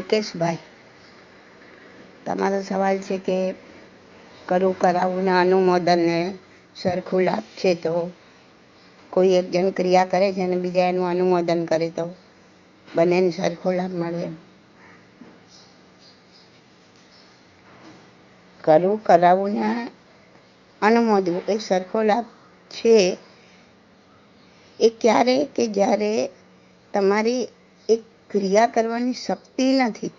મુકેશભાઈ, તમારો સવાલ છે કે કરું કરાવું ને અનુમોદનને સરખું લાભ છે તો કોઈ એક જણ ક્રિયા કરે છે અને બીજા એનું અનુમોદન કરે તો બંનેને સરખો લાભ મળે. કરવું કરાવું ને અનુમોદવું એ સરખો લાભ છે એ ક્યારે કે જ્યારે તમારી એક ક્રિયા કરવાની શક્તિ નથી.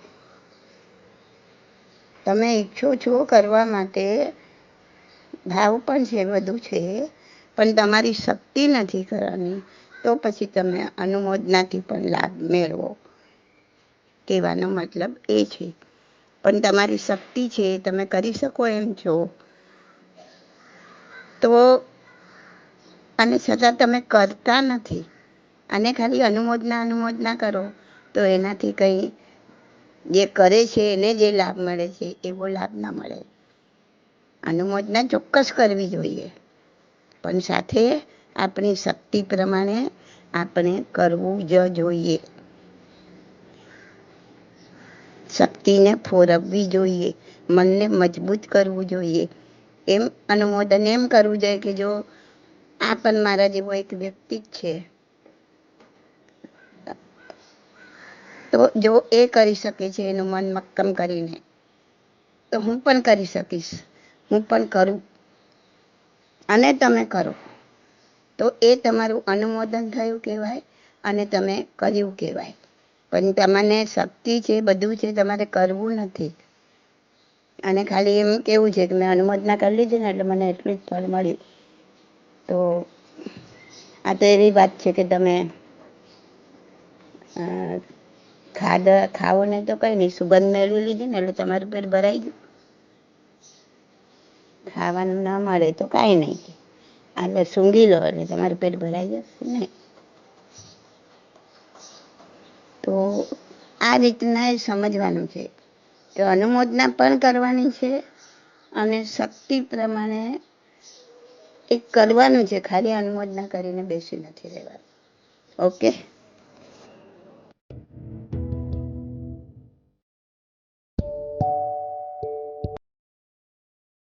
તમે ઈચ્છો છો કરવા માટે, ભાવ પણ છે, બધું છે, પણ તમારી શક્તિ નથી કરવાની, તો પછી તમે અનુમોદનાથી પણ લાભ મેળવો. કહેવાનો મતલબ એ છે. પણ તમારી શક્તિ છે, તમે કરી શકો એમ છો, તો અને છતાં તમે કરતા નથી અને ખાલી અનુમોદના કરો તો એનાથી કંઈ જે કરે છે એને જે લાભ મળે છે એવો લાભ ના મળે. અનુમોદના ચોક્કસ કરવી જોઈએ, પણ સાથે આપણી શક્તિ પ્રમાણે આપણે કરવું જ જોઈએ. શક્તિને ફોરવવી જોઈએ, મનને મજબૂત કરવું જોઈએ. એમ અનુમોદન એમ કરવું જોઈએ કે જો આ પણ મારા જેવો એક વ્યક્તિ જ છે, તો જો એ કરી શકે છે એનું મન મક્કમ કરીને, તો હું પણ કરી શકીશ, હું પણ કરું અને તમે કરો, તો એ તમારું અનુમોદન થયું કહેવાય અને તમે કર્યું કહેવાય. પણ તમને શક્તિ છે, બધું છે, તમારે કરવું નથી અને ખાલી એમ કેવું છે કે મેં અનુમોદના કરી લીધી ને એટલે મને એટલું જ ફળ મળ્યું. તો આ તો એવી વાત છે કે તમે ખાવો ને તો કંઈ નહીં, સુગંધ મેળવી લીધી ને એટલે તમારું પેટ ભરાઈ ગયું. ખાવાનું ના મળે તો કાંઈ નહીં, એટલે સૂંઘી લો એટલે તમારું પેટ ભરાઈ જશે ને. તો આ રીતના એ સમજવાનું છે કે અનુમોદના પણ કરવાની છે અને શક્તિ પ્રમાણે એ કરવાનું છે, ખાલી અનુમોદના કરીને બેસી નથી રહેવાનું. ઓકે.